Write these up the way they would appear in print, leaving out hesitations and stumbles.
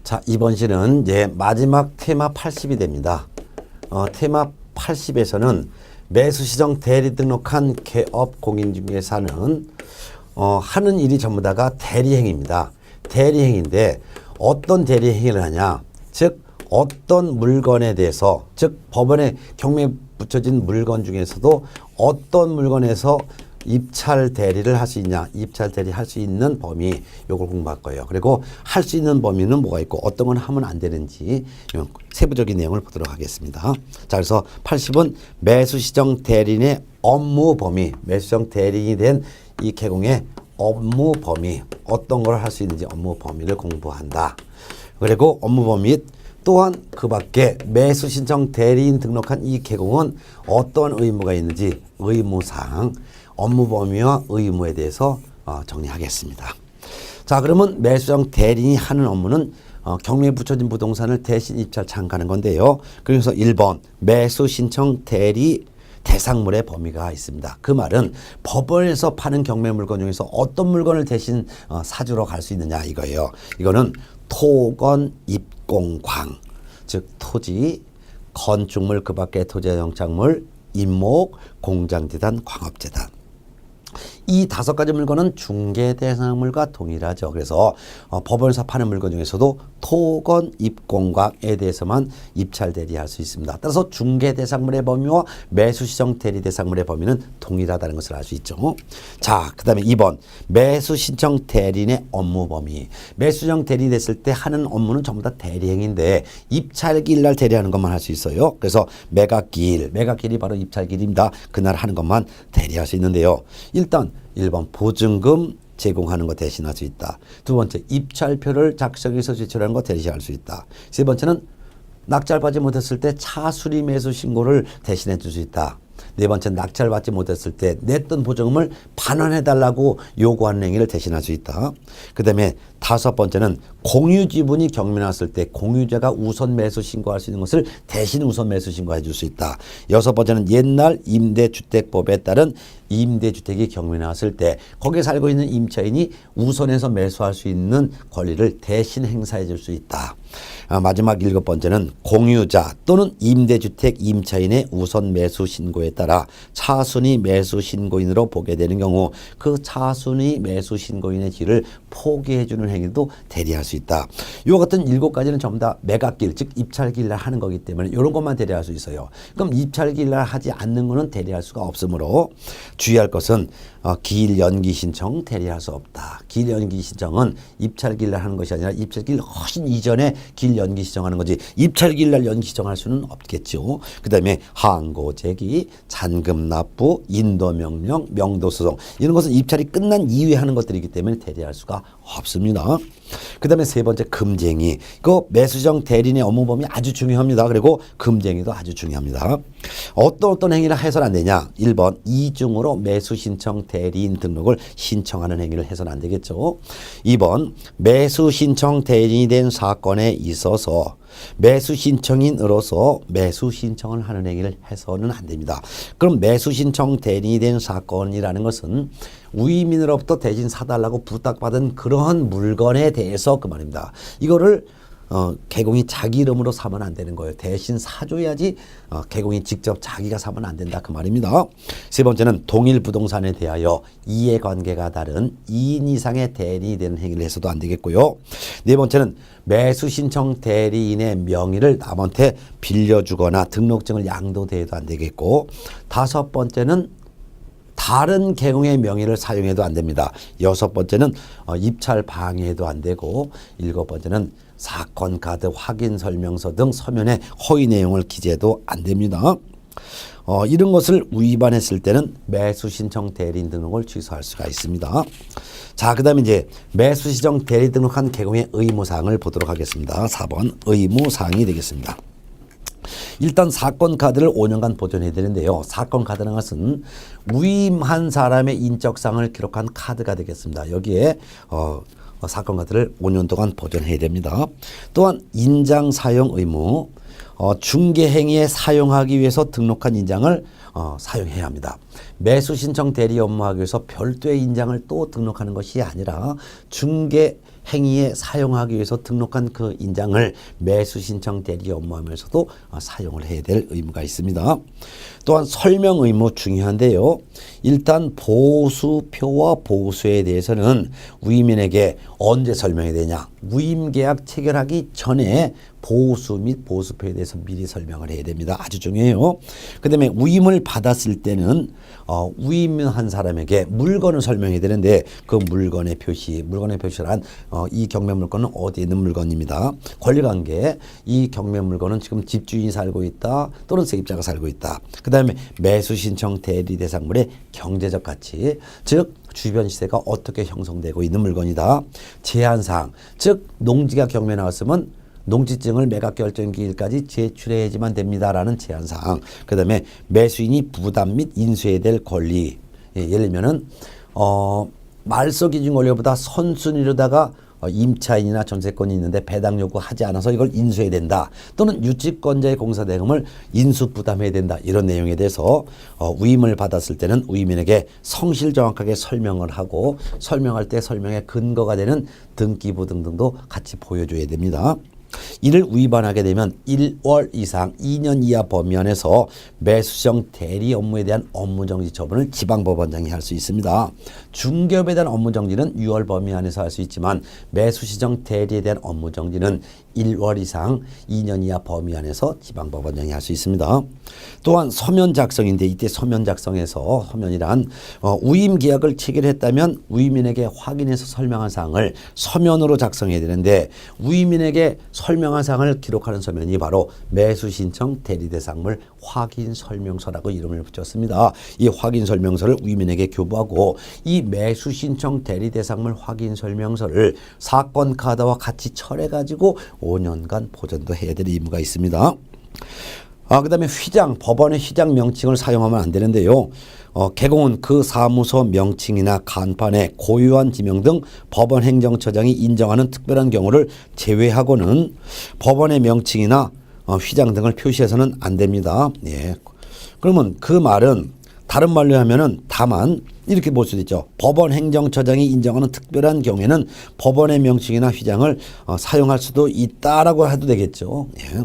자, 이번 시는 이제 마지막 테마 80이 됩니다. 테마 80에서는 매수시정 대리 등록한 개업 공인중개사는 하는 일이 전부 다가 대리행위입니다. 대리행위인데 어떤 대리행위를 하냐? 즉 어떤 물건에 대해서, 즉 법원에 경매에 붙여진 물건 중에서도 어떤 물건에서 입찰 대리를 할 수 있냐, 입찰 대리 할 수 있는 범위, 요걸 공부할 거예요. 그리고 할 수 있는 범위는 뭐가 있고 어떤 건 하면 안 되는지 세부적인 내용을 보도록 하겠습니다. 자, 그래서 80은 매수시정 대리인의 업무 범위, 매수시정 대리인이 된 이 개공의 업무 범위, 어떤 걸 할 수 있는지 업무 범위를 공부한다. 그리고 업무 범위 및 또한 그 밖에 매수신청 대리인 등록한 이 개공은 어떤 의무가 있는지 의무사항, 업무 범위와 의무에 대해서 정리하겠습니다. 자, 그러면 매수시정 대리인이 하는 업무는 경매에 붙여진 부동산을 대신 입찰 참가하는 건데요. 그래서 1번 매수신청 대리 대상물의 범위가 있습니다. 그 말은 법원에서 파는 경매 물건 중에서 어떤 물건을 대신 사주러 갈 수 있느냐 이거예요. 이거는 토건, 입공광, 즉 토지, 건축물 그 밖의 토지와 영장물, 임목, 공장재단, 광업재단. 이 5가지 물건은 중개 대상물과 동일하죠. 그래서 법원에서 파는 물건 중에서도 토건, 입공광에 대해서만 입찰 대리할 수 있습니다. 따라서 중개 대상물의 범위와 매수시정 대리 대상물의 범위는 동일하다는 것을 알 수 있죠. 자, 그 다음에 2번 매수신청 대리인의 업무 범위. 매수시정 대리 됐을 때 하는 업무는 전부 다 대리행위인데 입찰기일 날 대리하는 것만 할 수 있어요. 그래서 매각기일, 매각기일이 바로 입찰기일입니다. 그날 하는 것만 대리할 수 있는데요. 일단 1번 보증금 제공하는 거 대신할 수 있다. 두 번째 입찰표를 작성해서 제출하는 거 대신할 수 있다. 세 번째는 낙찰받지 못했을 때 차수리 매수 신고를 대신해 줄 수 있다. 네 번째는 낙찰받지 못했을 때 냈던 보증금을 반환해달라고 요구하는 행위를 대신할 수 있다. 그 다음에 5번째는 공유 지분이 경매 났을 때 공유자가 우선 매수 신고할 수 있는 것을 대신 우선 매수 신고해 줄 수 있다. 6번째는 옛날 임대주택법에 따른 임대주택이 경매 나왔을 때 거기에 살고 있는 임차인이 우선해서 매수할 수 있는 권리를 대신 행사해 줄 수 있다. 마지막 7번째는 공유자 또는 임대주택 임차인의 우선 매수 신고에 따라 차순위 매수 신고인으로 보게 되는 경우 그 차순위 매수 신고인의 지위를 포기해 주는 행위도 대리할 수 있다. 이와 같은 7가지는 전부 다 매각기일, 즉 입찰기일 날 하는 거기 때문에 이런 것만 대리할 수 있어요. 그럼 입찰기일 날 하지 않는 거는 대리할 수가 없으므로 주의할 것은 기일 연기 신청 대리할 수 없다. 기일 연기 신청은 입찰기일 날 하는 것이 아니라 입찰기일 훨씬 이전에 기일 연기 신청하는 거지 입찰기일 날 연기 신청할 수는 없겠죠. 그 다음에 항고 제기, 잔금 납부, 인도명령, 명도소송 이런 것은 입찰이 끝난 이후에 하는 것들이기 때문에 대리할 수가 없습니다. 그 다음에 3번째 금쟁이. 그 매수시정 대리인의 업무 범위 아주 중요합니다. 그리고 금쟁이도 아주 중요합니다. 어떤 행위를 해서는 안 되냐. 1번 이중으로 매수신청 대리인 등록을 신청하는 행위를 해서는 안 되겠죠. 2번 매수신청 대리인이 된 사건에 있어서 매수신청인으로서 매수신청을 하는 행위를 해서는 안 됩니다. 그럼 매수신청 대리인이 된 사건이라는 것은 우이민으로부터 대신 사달라고 부탁받은 그러한 물건에 대해서 그 말입니다. 이거를 개공이 자기 이름으로 사면 안 되는 거예요. 대신 사줘야지 개공이 직접 자기가 사면 안 된다 그 말입니다. 3번째는 동일 부동산에 대하여 이해관계가 다른 2인 이상의 대리인이 되는 행위를 해서도 안 되겠고요. 4번째는 매수신청 대리인의 명의를 남한테 빌려주거나 등록증을 양도대해도 안 되겠고 5번째는 다른 개공의 명의를 사용해도 안 됩니다. 6번째는 입찰 방해도 안 되고 7번째는 사건 카드 확인 설명서 등 서면에 허위 내용을 기재해도 안 됩니다. 이런 것을 위반했을 때는 매수신청 대리인 등록을 취소할 수가 있습니다. 자, 그 다음에 이제 매수신청 대리 등록한 개공의 의무사항을 보도록 하겠습니다. 4번 의무사항이 되겠습니다. 일단 사건 카드를 5년간 보존해야 되는데요. 사건 카드라는 것은 위임한 사람의 인적사항을 기록한 카드가 되겠습니다. 여기에 사건 카드를 5년 동안 보존해야 됩니다. 또한 인장 사용 의무, 중개 행위에 사용하기 위해서 등록한 인장을 사용해야 합니다. 매수 신청 대리 업무하기 위해서 별도의 인장을 또 등록하는 것이 아니라 중개 행위에 사용하기 위해서 등록한 그 인장을 매수 신청 대리 업무하면서도 사용을 해야 될 의무가 있습니다. 또한 설명 의무 중요한데요. 일단 보수표와 보수에 대해서는 위임인에게 언제 설명해야 되냐. 위임계약 체결하기 전에 보수 및 보수표에 대해서 미리 설명을 해야 됩니다. 아주 중요해요. 그 다음에 위임을 받았을 때는 위임한 사람에게 물건을 설명해야 되는데 그 물건의 표시란 이 경매 물건은 어디에 있는 물건입니다. 권리관계, 이 경매 물건은 지금 집주인이 살고 있다 또는 세입자가 살고 있다. 그 다음에 매수 신청 대리 대상물의 경제적 가치, 즉 주변 시세가 어떻게 형성되고 있는 물건이다. 제한사항, 즉 농지가 경매에 나왔으면 농지증을 매각 결정 기일까지 제출해야지만 됩니다라는 제한사항. 그 다음에 매수인이 부담 및 인수해야 될 권리. 예를 들면은 말소 기준 권리보다 선순위로다가 임차인이나 전세권이 있는데 배당 요구하지 않아서 이걸 인수해야 된다. 또는 유치권자의 공사대금을 인수 부담해야 된다. 이런 내용에 대해서 위임을 받았을 때는 위임인에게 성실 정확하게 설명을 하고 설명할 때 설명의 근거가 되는 등기부 등등도 같이 보여줘야 됩니다. 이를 위반하게 되면 1월 이상 2년 이하 범위 안에서 매수시정 대리 업무에 대한 업무정지 처분을 지방법원장이 할 수 있습니다. 중개업에 대한 업무정지는 6월 범위 안에서 할 수 있지만 매수시정 대리에 대한 업무정지는 1월 이상 2년 이하 범위 안에서 지방법원장이 할 수 있습니다. 또한 서면 작성인데 이때 서면 작성에서 서면이란 위임 계약을 체결했다면 위임인에게 확인해서 설명한 사항을 서면으로 작성해야 되는데 위임인에게 설명한 사항을 기록하는 서면이 바로 매수신청 대리대상물 확인설명서라고 이름을 붙였습니다. 이 확인설명서를 위임인에게 교부하고 이 매수신청 대리대상물 확인설명서를 사건 카드와 같이 철해가지고 5년간 보존도 해야 될 의무가 있습니다. 그 다음에 휘장, 법원의 휘장 명칭을 사용하면 안 되는데요. 개공은 그 사무소 명칭이나 간판에 고유한 지명 등 법원 행정처장이 인정하는 특별한 경우를 제외하고는 법원의 명칭이나 휘장 등을 표시해서는 안 됩니다. 예. 그러면 그 말은 다른 말로 하면은 다만 이렇게 볼 수도 있죠. 법원 행정처장이 인정하는 특별한 경우에는 법원의 명칭이나 휘장을 사용할 수도 있다라고 해도 되겠죠. 예.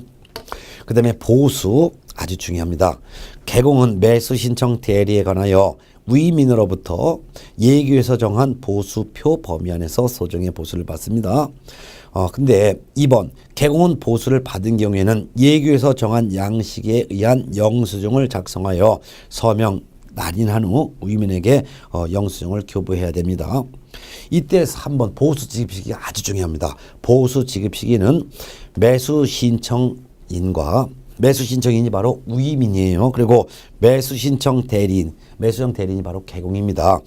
그 다음에 보수 아주 중요합니다. 개공은 매수 신청 대리에 관하여 위임인으로부터 예규에서 정한 보수표 범위 안에서 소정의 보수를 받습니다. 근데 2번 개공은 보수를 받은 경우에는 예규에서 정한 양식에 의한 영수증을 작성하여 서명 날인한 후 위임인에게 영수증을 교부해야 됩니다. 이때 3번 보수 지급 시기 아주 중요합니다. 보수 지급 시기는 매수 신청인과 매수 신청인이 바로 위임인이에요. 그리고 매수 신청 대리인, 매수정 대리인이 바로 개공입니다.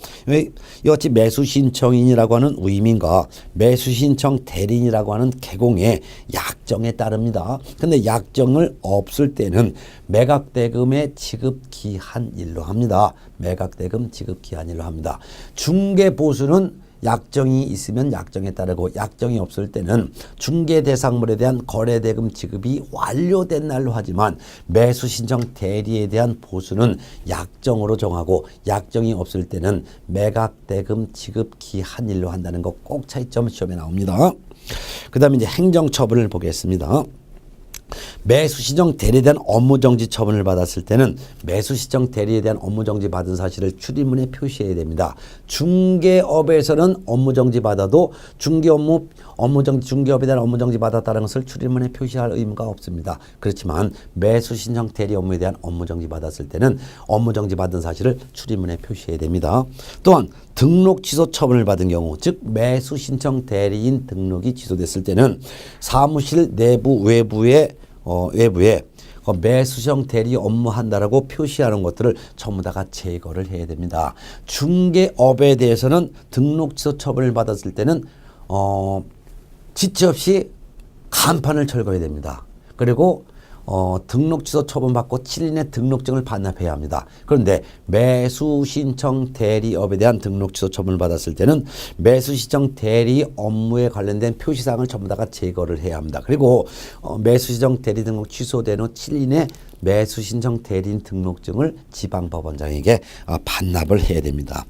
이같이 매수 신청인이라고 하는 위임인과 매수 신청 대리인이라고 하는 개공의 약정에 따릅니다. 근데 약정을 없을 때는 매각대금의 지급 기한일로 합니다. 매각대금 지급 기한일로 합니다. 중개보수는 약정이 있으면 약정에 따르고 약정이 없을 때는 중개 대상물에 대한 거래대금 지급이 완료된 날로 하지만 매수 신청 대리에 대한 보수는 약정으로 정하고 약정이 없을 때는 매각대금 지급 기한일로 한다는 거 꼭 차이점 시험에 나옵니다. 그 다음에 이제 행정처분을 보겠습니다. 매수시정 대리에 대한 업무정지 처분을 받았을 때는 매수시정 대리에 대한 업무정지 받은 사실을 출입문에 표시해야 됩니다. 중개업에서는 업무정지 받아도 중개업에 대한 업무정지 받았다는 것을 출입문에 표시할 의무가 없습니다. 그렇지만 매수신청 대리 업무에 대한 업무정지 받았을 때는 업무정지 받은 사실을 출입문에 표시해야 됩니다. 또한 등록 취소 처분을 받은 경우, 즉 매수신청 대리인 등록이 취소됐을 때는 사무실 내부 외부에 매수시정 대리 업무한다라고 표시하는 것들을 전부 다가 제거를 해야 됩니다. 중개업에 대해서는 등록 취소 처분을 받았을 때는 지체 없이 간판을 철거해야 됩니다. 그리고 등록 취소 처분받고 7인의 등록증을 반납해야 합니다. 그런데 매수 신청 대리업에 대한 등록 취소 처분을 받았을 때는 매수 신청 대리 업무에 관련된 표시사항을 전부 다가 제거를 해야 합니다. 그리고 매수 신청 대리 등록 취소된 후 7인의 매수 신청 대리인 등록증을 지방법원장에게 반납을 해야 됩니다.